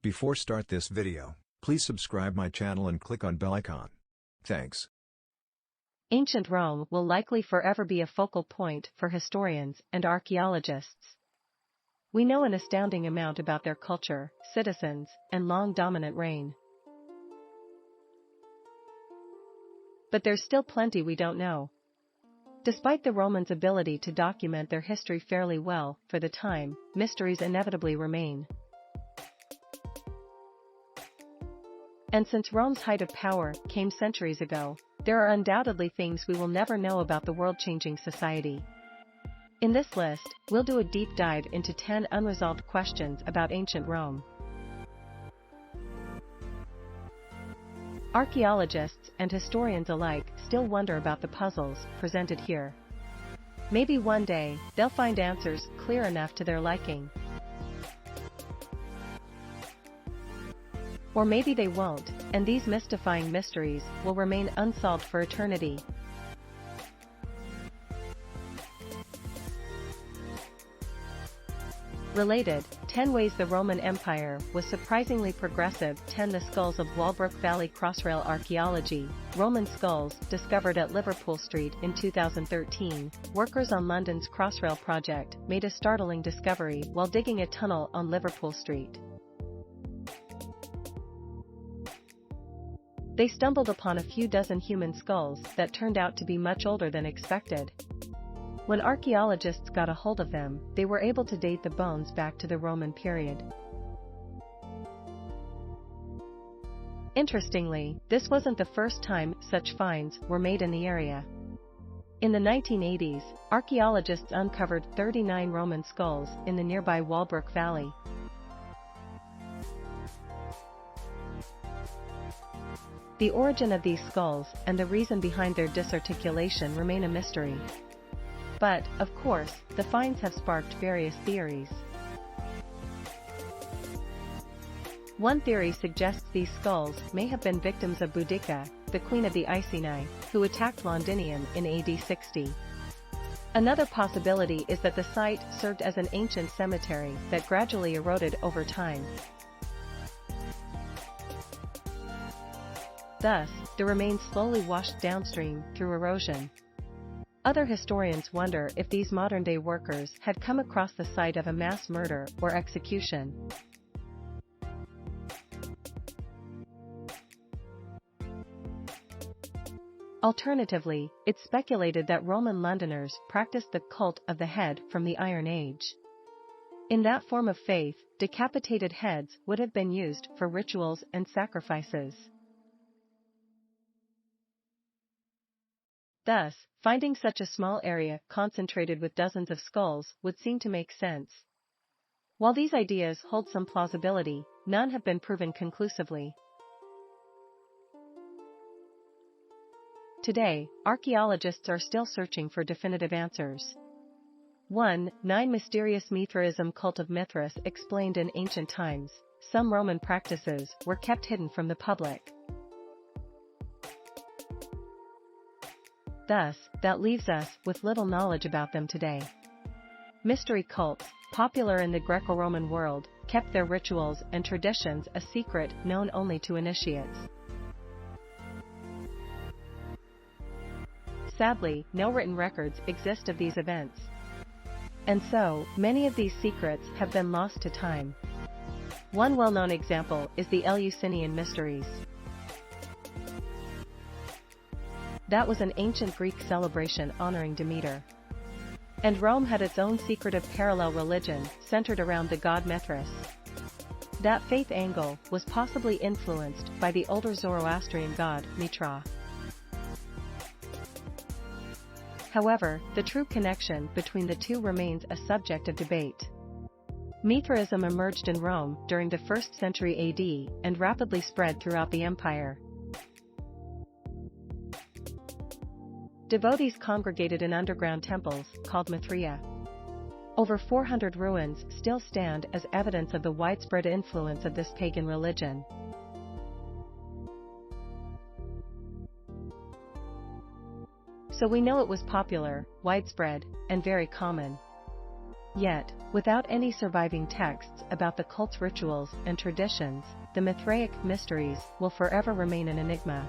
Before start this video, please subscribe my channel and click on bell icon. Thanks. Ancient Rome will likely forever be a focal point for historians and archaeologists. We know an astounding amount about their culture, citizens, and long dominant reign. But there's still plenty we don't know. Despite the Romans' ability to document their history fairly well for the time, mysteries inevitably remain. And since Rome's height of power came centuries ago, there are undoubtedly things we will never know about the world-changing society. In this list, we'll do a deep dive into 10 unresolved questions about ancient Rome. Archaeologists and historians alike still wonder about the puzzles presented here. Maybe one day, they'll find answers clear enough to their liking. Or maybe they won't, and these mystifying mysteries will remain unsolved for eternity. Related, 10 ways the Roman Empire was surprisingly progressive. 10 The skulls of Walbrook Valley. Crossrail archaeology. Roman skulls discovered at Liverpool Street in 2013. Workers on London's Crossrail project made a startling discovery while digging a tunnel on Liverpool Street. They stumbled upon a few dozen human skulls that turned out to be much older than expected. When archaeologists got a hold of them, they were able to date the bones back to the Roman period. Interestingly, this wasn't the first time such finds were made in the area. In the 1980s, archaeologists uncovered 39 Roman skulls in the nearby Walbrook Valley. The origin of these skulls and the reason behind their disarticulation remain a mystery. But, of course, the finds have sparked various theories. One theory suggests these skulls may have been victims of Boudica, the queen of the Iceni, who attacked Londinium in AD 60. Another possibility is that the site served as an ancient cemetery that gradually eroded over time. Thus, the remains slowly washed downstream through erosion. Other historians wonder if these modern-day workers had come across the site of a mass murder or execution. Alternatively, it's speculated that Roman Londoners practiced the cult of the head from the Iron Age. In that form of faith, decapitated heads would have been used for rituals and sacrifices. Thus, finding such a small area concentrated with dozens of skulls would seem to make sense. While these ideas hold some plausibility, none have been proven conclusively. Today, archaeologists are still searching for definitive answers. 1. 9 Mysterious Mithraism. Cult of Mithras explained. In ancient times, some Roman practices were kept hidden from the public. Thus, that leaves us with little knowledge about them today. Mystery cults, popular in the Greco-Roman world, kept their rituals and traditions a secret known only to initiates. Sadly, no written records exist of these events. And so, many of these secrets have been lost to time. One well-known example is the Eleusinian Mysteries. That was an ancient Greek celebration honoring Demeter. And Rome had its own secretive parallel religion centered around the god Mithras. That faith angle was possibly influenced by the older Zoroastrian god Mitra. However, the true connection between the two remains a subject of debate. Mithraism emerged in Rome during the 1st century AD and rapidly spread throughout the empire. Devotees congregated in underground temples, called Mithraea. Over 400 ruins still stand as evidence of the widespread influence of this pagan religion. So we know it was popular, widespread, and very common. Yet, without any surviving texts about the cult's rituals and traditions, the Mithraic mysteries will forever remain an enigma.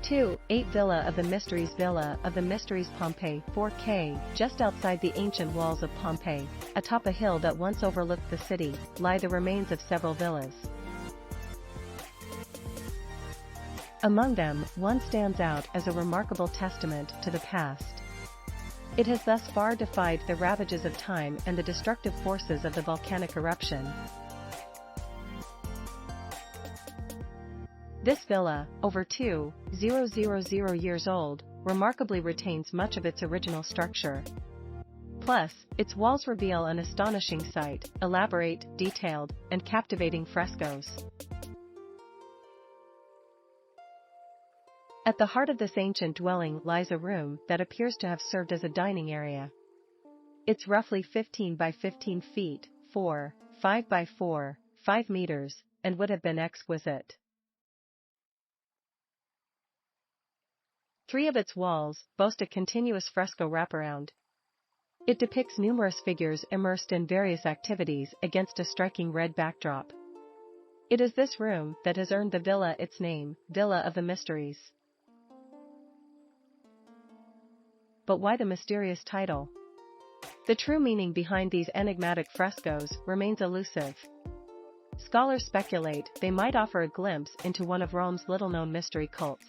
Two, 8 Villa of the Mysteries. Villa of the Mysteries, Pompeii, 4K, just outside the ancient walls of Pompeii, atop a hill that once overlooked the city, lie the remains of several villas. Among them, one stands out as a remarkable testament to the past. It has thus far defied the ravages of time and the destructive forces of the volcanic eruption. This villa, over 2,000 years old, remarkably retains much of its original structure. Plus, its walls reveal an astonishing sight: elaborate, detailed, and captivating frescoes. At the heart of this ancient dwelling lies a room that appears to have served as a dining area. It's roughly 15 by 15 feet, 5 by 5 meters, and would have been exquisite. 3 of its walls boast a continuous fresco wraparound. It depicts numerous figures immersed in various activities against a striking red backdrop. It is this room that has earned the villa its name, Villa of the Mysteries. But why the mysterious title? The true meaning behind these enigmatic frescoes remains elusive. Scholars speculate they might offer a glimpse into one of Rome's little-known mystery cults.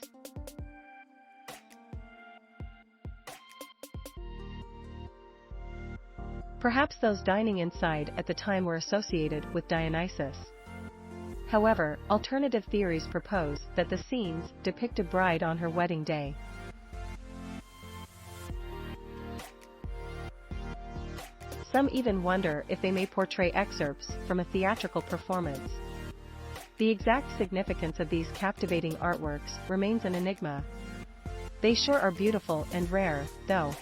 Perhaps those dining inside at the time were associated with Dionysus. However, alternative theories propose that the scenes depict a bride on her wedding day. Some even wonder if they may portray excerpts from a theatrical performance. The exact significance of these captivating artworks remains an enigma. They sure are beautiful and rare, though.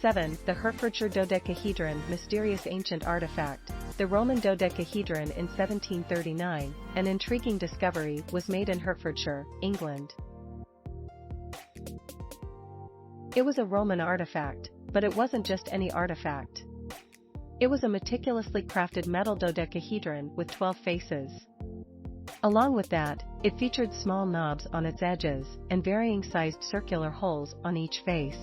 7. The Hertfordshire dodecahedron. Mysterious ancient artifact. The Roman dodecahedron in 1739, an intriguing discovery, was made in Hertfordshire, England. It was a Roman artifact, but it wasn't just any artifact. It was a meticulously crafted metal dodecahedron with 12 faces. Along with that, it featured small knobs on its edges and varying-sized circular holes on each face.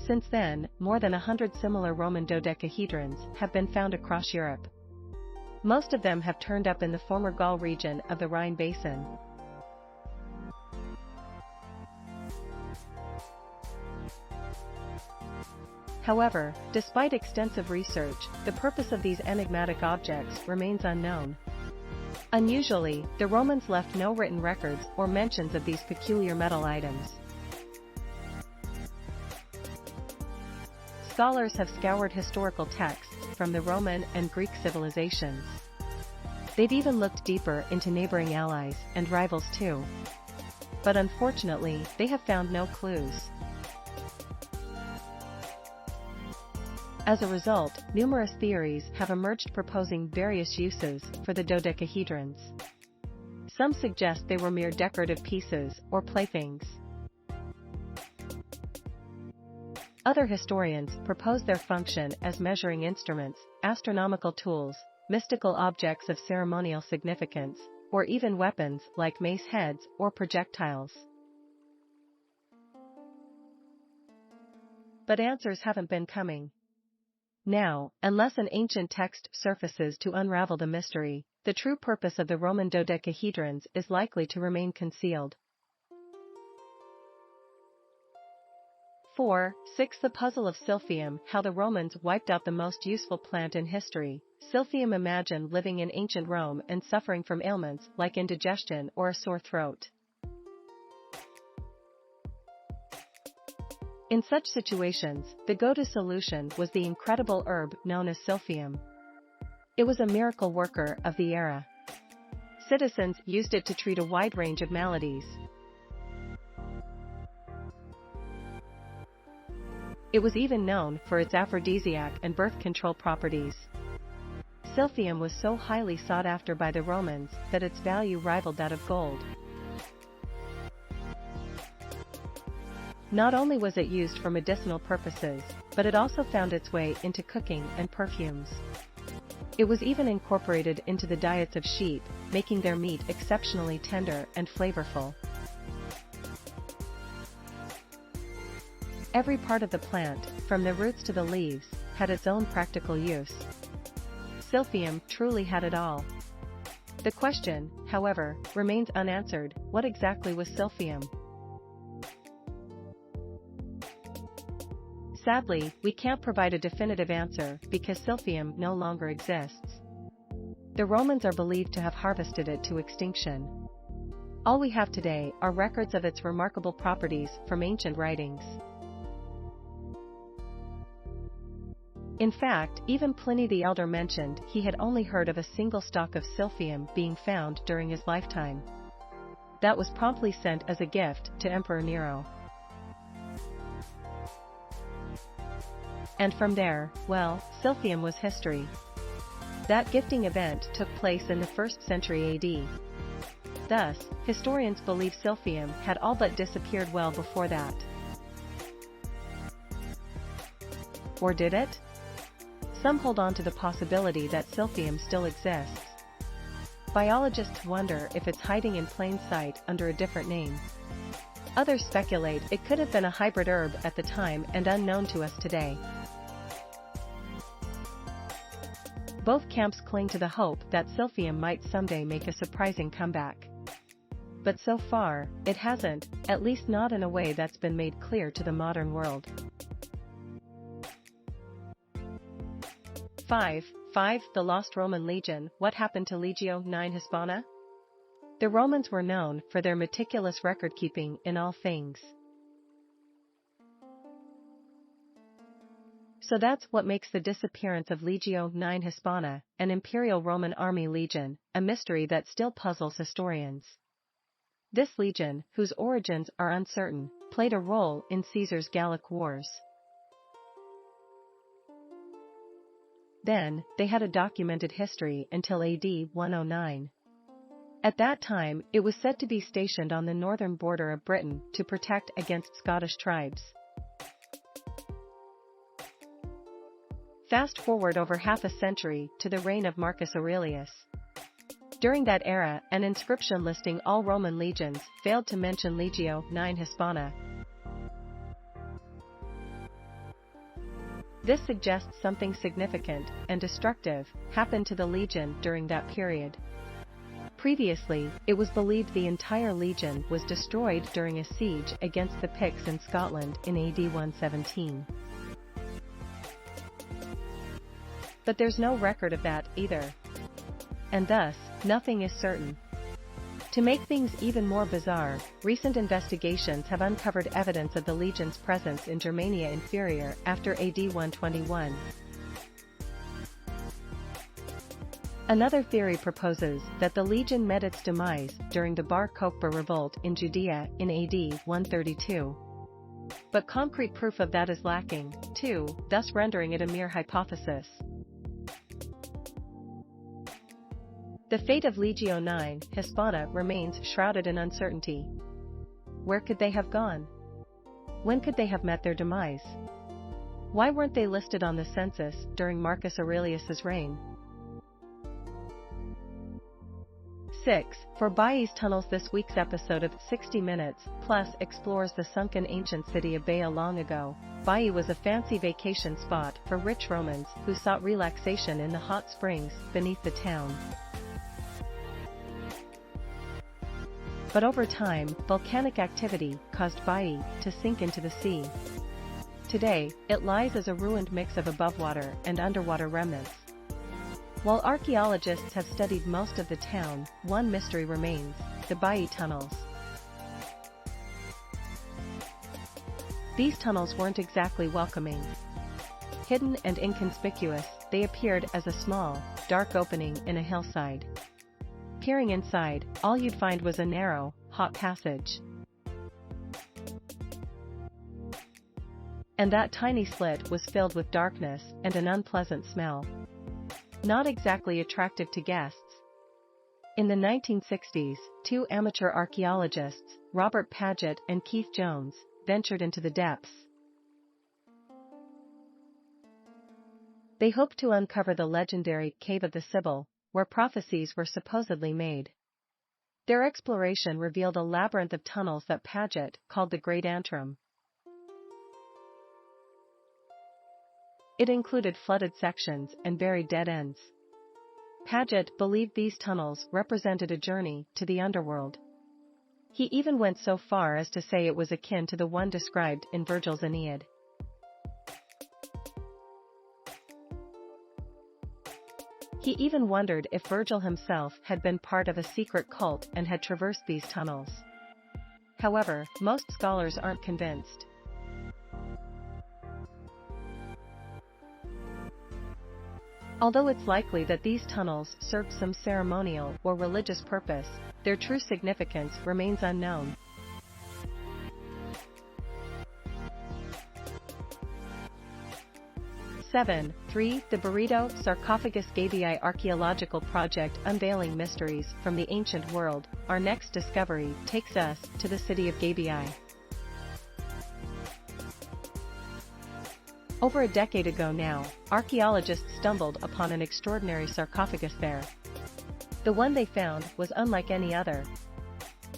Since then, more than 100 similar Roman dodecahedrons have been found across Europe. Most of them have turned up in the former Gaul region of the Rhine Basin. However, despite extensive research, the purpose of these enigmatic objects remains unknown. Unusually, the Romans left no written records or mentions of these peculiar metal items. Scholars have scoured historical texts from the Roman and Greek civilizations. They've even looked deeper into neighboring allies and rivals too. But unfortunately, they have found no clues. As a result, numerous theories have emerged proposing various uses for the dodecahedrons. Some suggest they were mere decorative pieces or playthings. Other historians propose their function as measuring instruments, astronomical tools, mystical objects of ceremonial significance, or even weapons like mace heads or projectiles. But answers haven't been coming. Now, unless an ancient text surfaces to unravel the mystery, the true purpose of the Roman dodecahedrons is likely to remain concealed. 6. The puzzle of silphium. How the Romans wiped out the most useful plant in history. Silphium. Imagine living in ancient Rome and suffering from ailments like indigestion or a sore throat. In such situations, the go-to solution was the incredible herb known as silphium. It was a miracle worker of the era. Citizens used it to treat a wide range of maladies. It was even known for its aphrodisiac and birth control properties. Silphium was so highly sought after by the Romans that its value rivaled that of gold. Not only was it used for medicinal purposes, but it also found its way into cooking and perfumes. It was even incorporated into the diets of sheep, making their meat exceptionally tender and flavorful. Every part of the plant, from the roots to the leaves, had its own practical use. Silphium truly had it all. The question, however, remains unanswered: what exactly was silphium? Sadly, we can't provide a definitive answer because silphium no longer exists. The Romans are believed to have harvested it to extinction. All we have today are records of its remarkable properties from ancient writings. In fact, even Pliny the Elder mentioned he had only heard of a single stalk of silphium being found during his lifetime. That was promptly sent as a gift to Emperor Nero. And from there, well, silphium was history. That gifting event took place in the 1st century AD. Thus, historians believe silphium had all but disappeared well before that. Or did it? Some hold on to the possibility that silphium still exists. Biologists wonder if it's hiding in plain sight under a different name. Others speculate it could have been a hybrid herb at the time and unknown to us today. Both camps cling to the hope that silphium might someday make a surprising comeback. But so far, it hasn't, at least not in a way that's been made clear to the modern world. 5. The Lost Roman Legion. What happened to Legio IX Hispana? The Romans were known for their meticulous record-keeping in all things. So that's what makes the disappearance of Legio IX Hispana, an Imperial Roman army legion, a mystery that still puzzles historians. This legion, whose origins are uncertain, played a role in Caesar's Gallic Wars. Then, they had a documented history until AD 109. At that time, it was said to be stationed on the northern border of Britain to protect against Scottish tribes. Fast forward over half a century to the reign of Marcus Aurelius. During that era, an inscription listing all Roman legions failed to mention Legio IX Hispana. This suggests something significant and destructive happened to the legion during that period. Previously, it was believed the entire legion was destroyed during a siege against the Picts in Scotland in AD 117. But there's no record of that either. And thus, nothing is certain. To make things even more bizarre, recent investigations have uncovered evidence of the legion's presence in Germania Inferior after AD 121. Another theory proposes that the legion met its demise during the Bar Kokhba revolt in Judea in AD 132. But concrete proof of that is lacking, too, thus rendering it a mere hypothesis. The fate of Legio IX Hispana remains shrouded in uncertainty. Where could they have gone? When could they have met their demise? Why weren't they listed on the census during Marcus Aurelius's reign? 6. For Bai's Tunnels. This week's episode of 60 Minutes Plus explores the sunken ancient city of Baia. Long ago, Bai was a fancy vacation spot for rich Romans who sought relaxation in the hot springs beneath the town. But over time, volcanic activity caused Bai to sink into the sea. Today, it lies as a ruined mix of above-water and underwater remnants. While archaeologists have studied most of the town, one mystery remains: the Bai tunnels. These tunnels weren't exactly welcoming. Hidden and inconspicuous, they appeared as a small, dark opening in a hillside. Peering inside, all you'd find was a narrow, hot passage. And that tiny slit was filled with darkness and an unpleasant smell. not exactly attractive to guests. In the 1960s, two amateur archaeologists, Robert Paget and Keith Jones, ventured into the depths. They hoped to uncover the legendary Cave of the Sibyl, where prophecies were supposedly made. Their exploration revealed a labyrinth of tunnels that Paget called the Great Antrim. It included flooded sections and buried dead ends. Paget believed these tunnels represented a journey to the underworld. He even went so far as to say it was akin to the one described in Virgil's Aeneid. He even wondered if Virgil himself had been part of a secret cult and had traversed these tunnels. However, most scholars aren't convinced. Although it's likely that these tunnels served some ceremonial or religious purpose, their true significance remains unknown. The Burrito Sarcophagus Gabii Archaeological Project Unveiling Mysteries from the Ancient World. Our next discovery takes us to the city of Gabii. Over a decade ago now, archaeologists stumbled upon an extraordinary sarcophagus there. The one they found was unlike any other.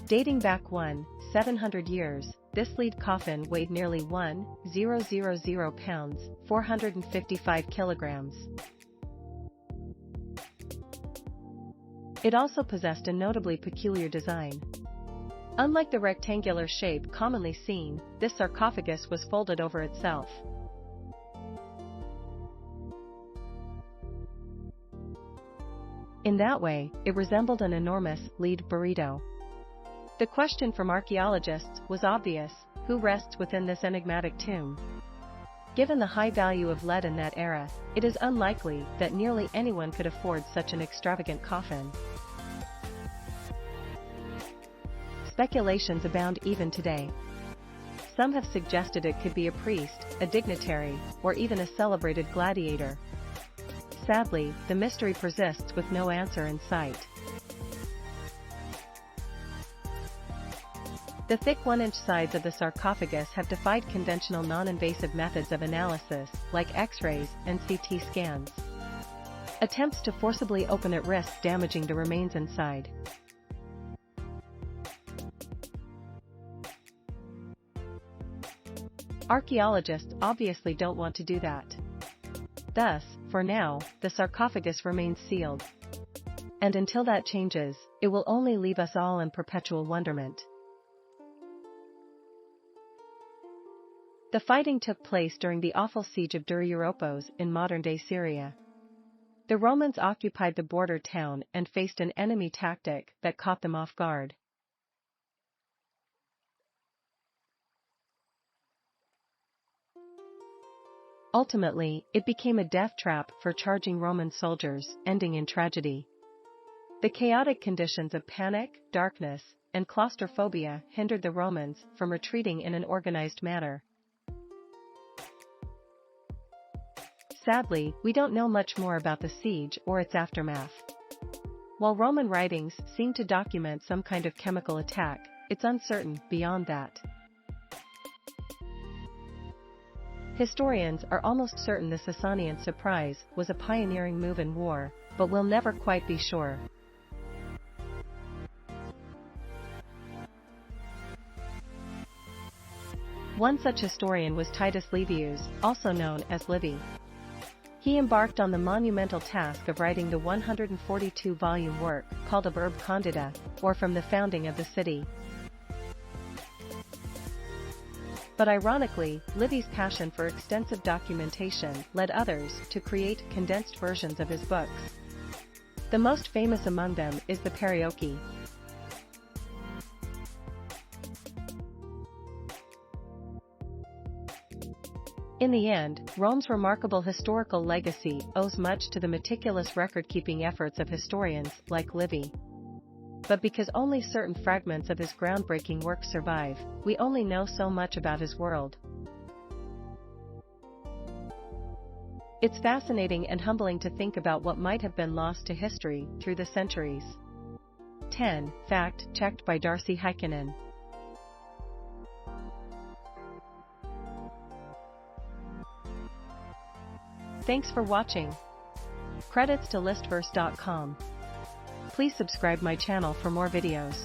Dating back 700 years, this lead coffin weighed nearly 1,000 pounds, 455 kilograms. It also possessed a notably peculiar design. Unlike the rectangular shape commonly seen, this sarcophagus was folded over itself. In that way, it resembled an enormous lead burrito. The question from archaeologists was obvious: who rests within this enigmatic tomb? Given the high value of lead in that era, it is unlikely that nearly anyone could afford such an extravagant coffin. Speculations abound even today. Some have suggested it could be a priest, a dignitary, or even a celebrated gladiator. Sadly, the mystery persists with no answer in sight. The thick 1-inch sides of the sarcophagus have defied conventional non-invasive methods of analysis, like X-rays and CT scans. Attempts to forcibly open it risk damaging the remains inside. Archaeologists obviously don't want to do that. Thus, for now, the sarcophagus remains sealed. And until that changes, it will only leave us all in perpetual wonderment. The fighting took place during the awful siege of Duryuropos in modern-day Syria. The Romans occupied the border town and faced an enemy tactic that caught them off guard. Ultimately, it became a death trap for charging Roman soldiers, ending in tragedy. The chaotic conditions of panic, darkness, and claustrophobia hindered the Romans from retreating in an organized manner. Sadly, we don't know much more about the siege or its aftermath. While Roman writings seem to document some kind of chemical attack, it's uncertain beyond that. Historians are almost certain the Sasanian surprise was a pioneering move in war, but we'll never quite be sure. One such historian was Titus Livius, also known as Livy. He embarked on the monumental task of writing the 142-volume work called Ab Urbe Condita, or From the Founding of the City. But ironically, Livy's passion for extensive documentation led others to create condensed versions of his books. The most famous among them is the Perioeci. In the end, Rome's remarkable historical legacy owes much to the meticulous record-keeping efforts of historians like Livy. But because only certain fragments of his groundbreaking work survive, we only know so much about his world. It's fascinating and humbling to think about what might have been lost to history through the centuries. 10. Fact checked by Darcy Heikkinen. Thanks for watching. Credits to listverse.com. Please subscribe my channel for more videos.